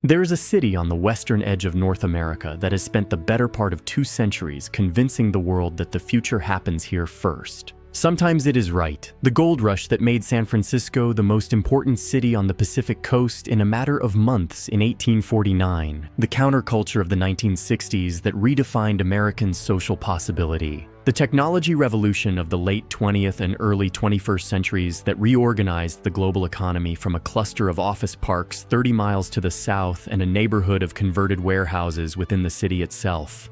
There is a city on the western edge of North America that has spent the better part of 2 centuries convincing the world that the future happens here first. Sometimes it is right. The gold rush that made San Francisco the most important city on the Pacific coast in a matter of months in 1849. The counterculture of the 1960s that redefined American social possibility. The technology revolution of the late 20th and early 21st centuries that reorganized the global economy from a cluster of office parks 30 miles to the south and a neighborhood of converted warehouses within the city itself.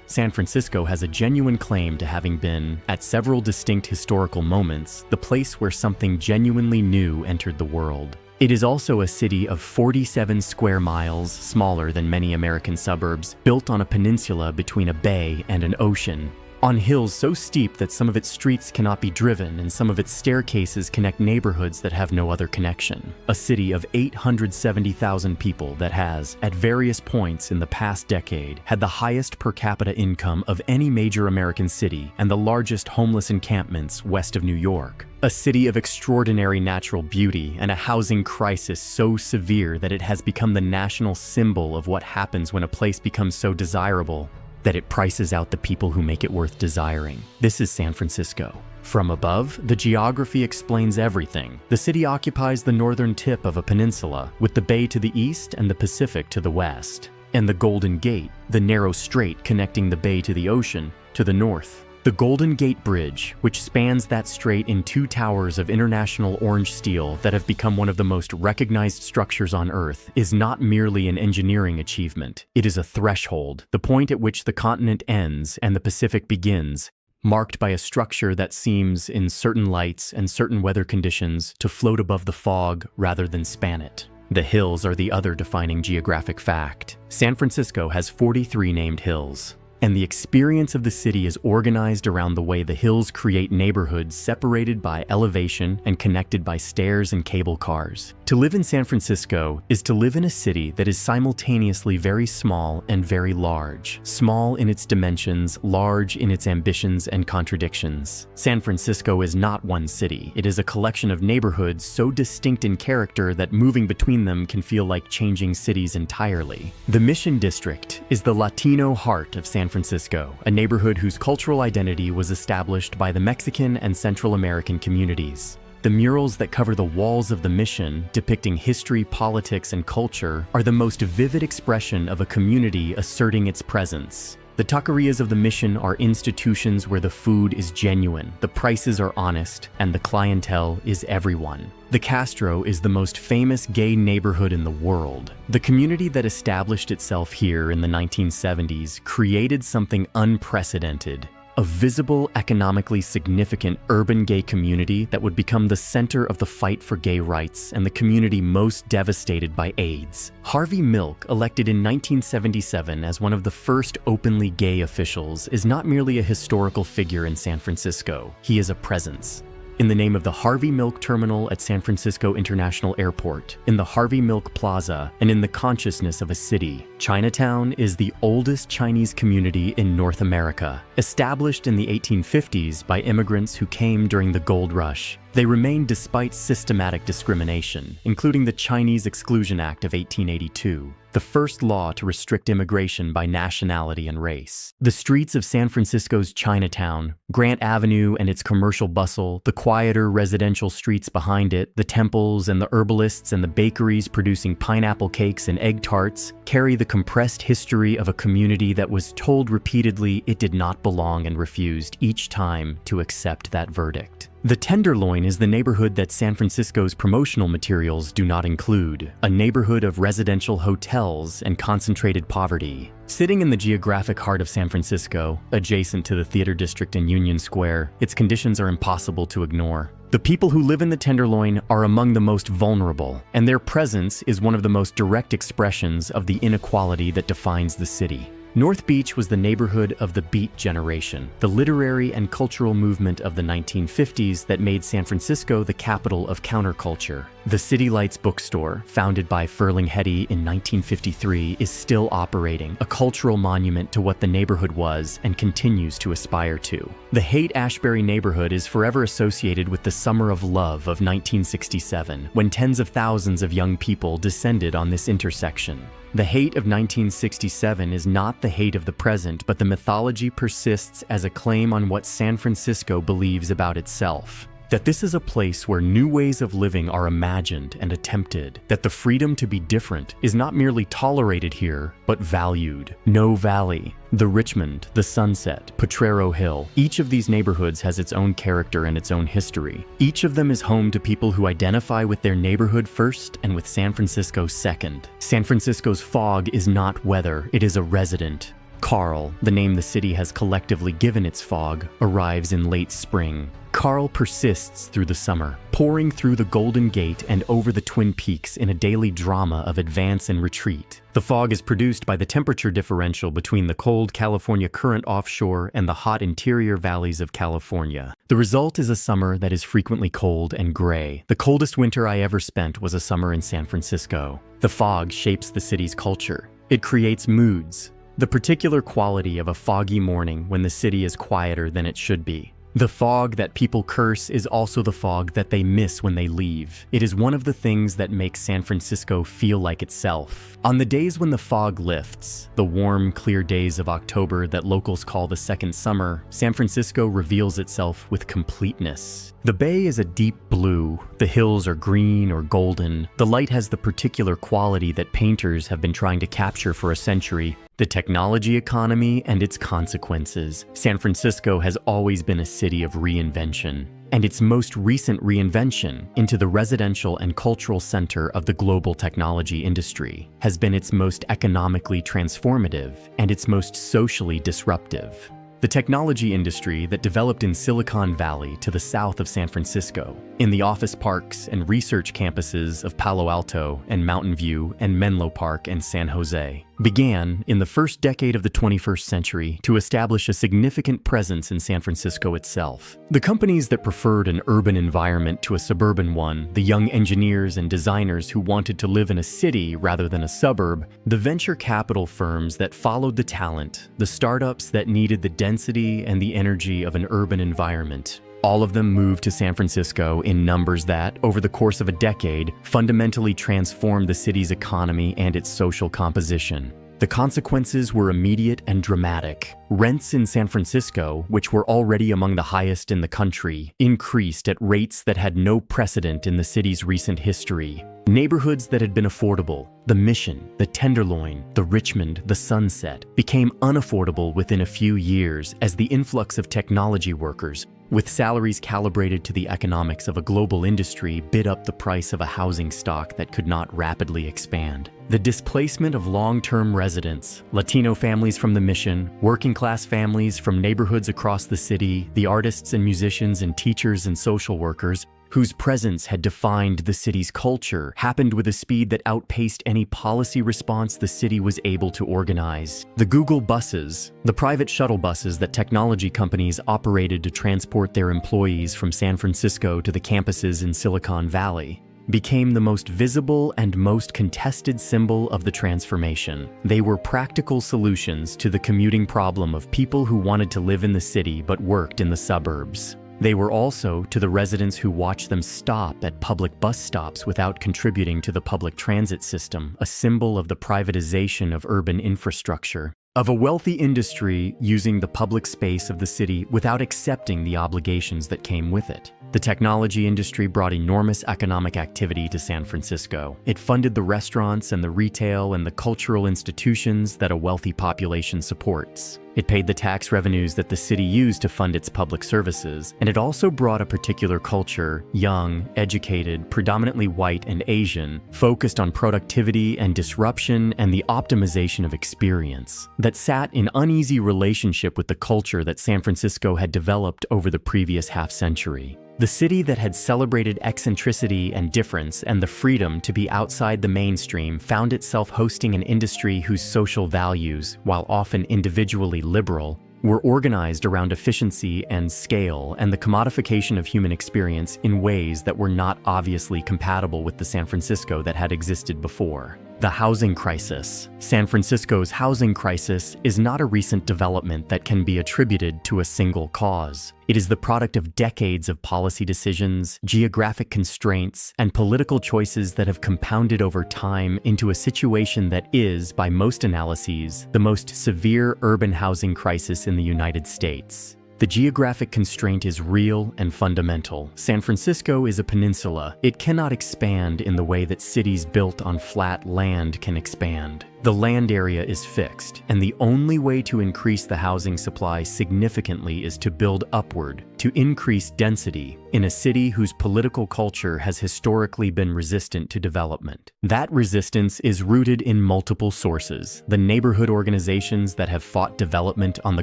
San Francisco has a genuine claim to having been, at several distinct historical moments, the place where something genuinely new entered the world. It is also a city of 47 square miles, smaller than many American suburbs, built on a peninsula between a bay and an ocean. On hills so steep that some of its streets cannot be driven and some of its staircases connect neighborhoods that have no other connection. A city of 870,000 people that has, at various points in the past decade, had the highest per capita income of any major American city and the largest homeless encampments west of New York. A city of extraordinary natural beauty and a housing crisis so severe that it has become the national symbol of what happens when a place becomes so desirable that it prices out the people who make it worth desiring. This is San Francisco. From above, the geography explains everything. The city occupies the northern tip of a peninsula, with the bay to the east and the Pacific to the west, and the Golden Gate, the narrow strait connecting the bay to the ocean, to the north. The Golden Gate Bridge, which spans that strait in 2 towers of international orange steel that have become one of the most recognized structures on Earth, is not merely an engineering achievement. It is a threshold, the point at which the continent ends and the Pacific begins, marked by a structure that seems, in certain lights and certain weather conditions, to float above the fog rather than span it. The hills are the other defining geographic fact. San Francisco has 43 named hills. And the experience of the city is organized around the way the hills create neighborhoods separated by elevation and connected by stairs and cable cars. To live in San Francisco is to live in a city that is simultaneously very small and very large. Small in its dimensions, large in its ambitions and contradictions. San Francisco is not one city. It is a collection of neighborhoods so distinct in character that moving between them can feel like changing cities entirely. The Mission District is the Latino heart of San Francisco, a neighborhood whose cultural identity was established by the Mexican and Central American communities. The murals that cover the walls of the Mission, depicting history, politics, and culture, are the most vivid expression of a community asserting its presence. The taquerias of the Mission are institutions where the food is genuine, the prices are honest, and the clientele is everyone. The Castro is the most famous gay neighborhood in the world. The community that established itself here in the 1970s created something unprecedented. A visible, economically significant urban gay community that would become the center of the fight for gay rights and the community most devastated by AIDS. Harvey Milk, elected in 1977 as one of the first openly gay officials, is not merely a historical figure in San Francisco. He is a presence. In the name of the Harvey Milk Terminal at San Francisco International Airport, in the Harvey Milk Plaza, and in the consciousness of a city, Chinatown is the oldest Chinese community in North America. Established in the 1850s by immigrants who came during the gold rush, they remained despite systematic discrimination, including the Chinese Exclusion Act of 1882, the first law to restrict immigration by nationality and race. The streets of San Francisco's Chinatown, Grant Avenue and its commercial bustle, the quieter residential streets behind it, the temples and the herbalists and the bakeries producing pineapple cakes and egg tarts, carry the compressed history of a community that was told repeatedly it did not belong and refused each time to accept that verdict. The Tenderloin is the neighborhood that San Francisco's promotional materials do not include, a neighborhood of residential hotels and concentrated poverty. Sitting in the geographic heart of San Francisco, adjacent to the Theater District and Union Square, its conditions are impossible to ignore. The people who live in the Tenderloin are among the most vulnerable, and their presence is one of the most direct expressions of the inequality that defines the city. North Beach was the neighborhood of the Beat generation, the literary and cultural movement of the 1950s that made San Francisco the capital of counterculture. The City Lights bookstore, founded by Ferling Heady in 1953, is still operating, a cultural monument to what the neighborhood was and continues to aspire to. The Haight-Ashbury neighborhood is forever associated with the Summer of Love of 1967, when tens of thousands of young people descended on this intersection. The hate of 1967 is not the hate of the present, but the mythology persists as a claim on what San Francisco believes about itself. That this is a place where new ways of living are imagined and attempted, that the freedom to be different is not merely tolerated here, but valued. No Valley, the Richmond, the Sunset, Potrero Hill, each of these neighborhoods has its own character and its own history. Each of them is home to people who identify with their neighborhood first and with San Francisco second. San Francisco's fog is not weather, it is a resident. Karl, the name the city has collectively given its fog, arrives in late spring. Karl persists through the summer, pouring through the Golden Gate and over the Twin Peaks in a daily drama of advance and retreat. The fog is produced by the temperature differential between the cold California current offshore and the hot interior valleys of California. The result is a summer that is frequently cold and gray. The coldest winter I ever spent was a summer in San Francisco. The fog shapes the city's culture. It creates moods. The particular quality of a foggy morning when the city is quieter than it should be. The fog that people curse is also the fog that they miss when they leave. It is one of the things that makes San Francisco feel like itself. On the days when the fog lifts, the warm, clear days of October that locals call the second summer, San Francisco reveals itself with completeness. The bay is a deep blue, the hills are green or golden. The light has the particular quality that painters have been trying to capture for a century. The technology economy and its consequences. San Francisco has always been a city of reinvention, and its most recent reinvention into the residential and cultural center of the global technology industry has been its most economically transformative and its most socially disruptive. The technology industry that developed in Silicon Valley to the south of San Francisco, in the office parks and research campuses of Palo Alto and Mountain View and Menlo Park and San Jose, began in the first decade of the 21st century to establish a significant presence in San Francisco itself. The companies that preferred an urban environment to a suburban one, the young engineers and designers who wanted to live in a city rather than a suburb, the venture capital firms that followed the talent, the startups that needed the density and the energy of an urban environment. All of them moved to San Francisco in numbers that, over the course of a decade, fundamentally transformed the city's economy and its social composition. The consequences were immediate and dramatic. Rents in San Francisco, which were already among the highest in the country, increased at rates that had no precedent in the city's recent history. Neighborhoods that had been affordable, the Mission, the Tenderloin, the Richmond, the Sunset, became unaffordable within a few years as the influx of technology workers, with salaries calibrated to the economics of a global industry, bid up the price of a housing stock that could not rapidly expand. The displacement of long-term residents, Latino families from the Mission, working-class families from neighborhoods across the city, the artists and musicians and teachers and social workers, whose presence had defined the city's culture, happened with a speed that outpaced any policy response the city was able to organize. The Google buses, the private shuttle buses that technology companies operated to transport their employees from San Francisco to the campuses in Silicon Valley, became the most visible and most contested symbol of the transformation. They were practical solutions to the commuting problem of people who wanted to live in the city but worked in the suburbs. They were also, to the residents who watched them stop at public bus stops without contributing to the public transit system, a symbol of the privatization of urban infrastructure, of a wealthy industry using the public space of the city without accepting the obligations that came with it. The technology industry brought enormous economic activity to San Francisco. It funded the restaurants and the retail and the cultural institutions that a wealthy population supports. It paid the tax revenues that the city used to fund its public services, and it also brought a particular culture, young, educated, predominantly white and Asian, focused on productivity and disruption and the optimization of experience, that sat in uneasy relationship with the culture that San Francisco had developed over the previous half-century. The city that had celebrated eccentricity and difference and the freedom to be outside the mainstream found itself hosting an industry whose social values, while often individually liberal, were organized around efficiency and scale and the commodification of human experience in ways that were not obviously compatible with the San Francisco that had existed before. The housing crisis. San Francisco's housing crisis is not a recent development that can be attributed to a single cause. It is the product of decades of policy decisions, geographic constraints, and political choices that have compounded over time into a situation that is, by most analyses, the most severe urban housing crisis in the United States. The geographic constraint is real and fundamental. San Francisco is a peninsula. It cannot expand in the way that cities built on flat land can expand. The land area is fixed, and the only way to increase the housing supply significantly is to build upward, to increase density, in a city whose political culture has historically been resistant to development. That resistance is rooted in multiple sources: the neighborhood organizations that have fought development on the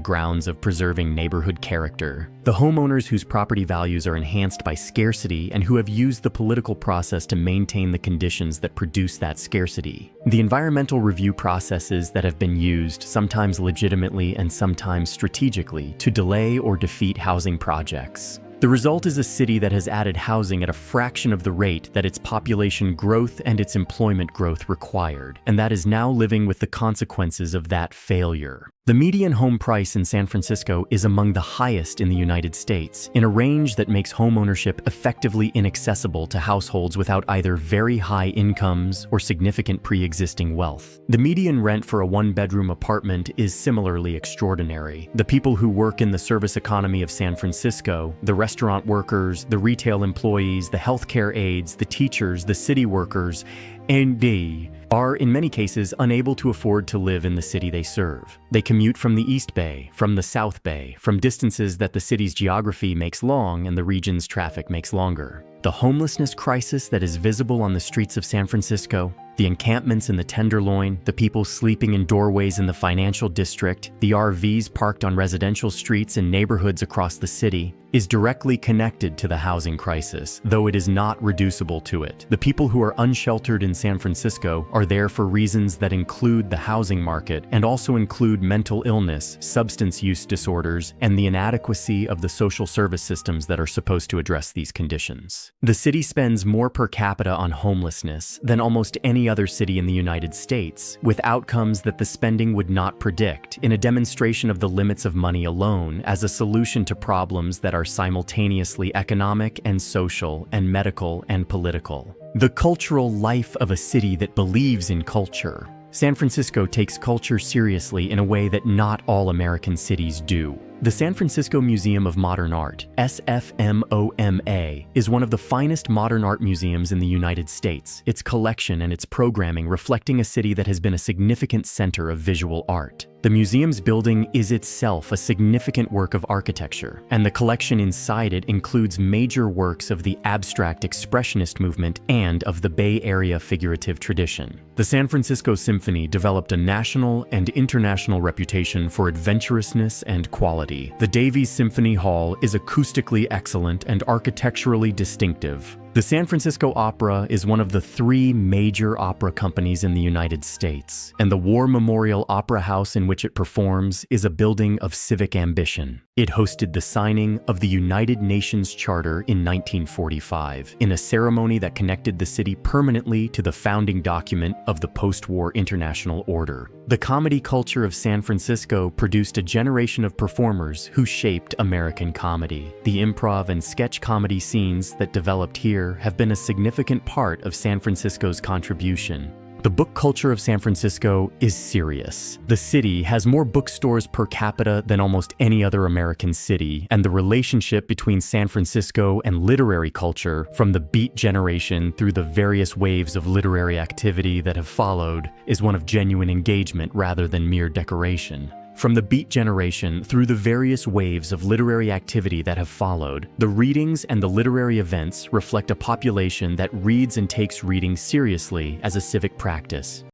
grounds of preserving neighborhood character, the homeowners whose property values are enhanced by scarcity and who have used the political process to maintain the conditions that produce that scarcity, the environmental review processes that have been used, sometimes legitimately and sometimes strategically, to delay or defeat housing projects. The result is a city that has added housing at a fraction of the rate that its population growth and its employment growth required, and that is now living with the consequences of that failure. The median home price in San Francisco is among the highest in the United States, in a range that makes homeownership effectively inaccessible to households without either very high incomes or significant pre-existing wealth. The median rent for a one-bedroom apartment is similarly extraordinary. The people who work in the service economy of San Francisco, the restaurant workers, the retail employees, the healthcare aides, the teachers, the city workers, and they are, in many cases, unable to afford to live in the city they serve. They commute from the East Bay, from the South Bay, from distances that the city's geography makes long and the region's traffic makes longer. The homelessness crisis that is visible on the streets of San Francisco, the encampments in the Tenderloin, the people sleeping in doorways in the financial district, the RVs parked on residential streets in neighborhoods across the city, is directly connected to the housing crisis, though it is not reducible to it. The people who are unsheltered in San Francisco are there for reasons that include the housing market and also include mental illness, substance use disorders, and the inadequacy of the social service systems that are supposed to address these conditions. The city spends more per capita on homelessness than almost any other city in the United States, with outcomes that the spending would not predict, in a demonstration of the limits of money alone as a solution to problems that are simultaneously economic and social and medical and political. The cultural life of a city that believes in culture. San Francisco takes culture seriously in a way that not all American cities do. The San Francisco Museum of Modern Art, SFMOMA, is one of the finest modern art museums in the United States, its collection and its programming reflecting a city that has been a significant center of visual art. The museum's building is itself a significant work of architecture, and the collection inside it includes major works of the abstract expressionist movement and of the Bay Area figurative tradition. The San Francisco Symphony developed a national and international reputation for adventurousness and quality. The Davies Symphony Hall is acoustically excellent and architecturally distinctive. The San Francisco Opera is one of the 3 major opera companies in the United States, and the War Memorial Opera House in which it performs is a building of civic ambition. It hosted the signing of the United Nations Charter in 1945, in a ceremony that connected the city permanently to the founding document of the post-war international order. The comedy culture of San Francisco produced a generation of performers who shaped American comedy. The improv and sketch comedy scenes that developed here have been a significant part of San Francisco's contribution. The book culture of San Francisco is serious. The city has more bookstores per capita than almost any other American city, and the relationship between San Francisco and literary culture, from the Beat generation through the various waves of literary activity that have followed, is one of genuine engagement rather than mere decoration. From the Beat generation through the various waves of literary activity that have followed, the readings and the literary events reflect a population that reads and takes reading seriously as a civic practice.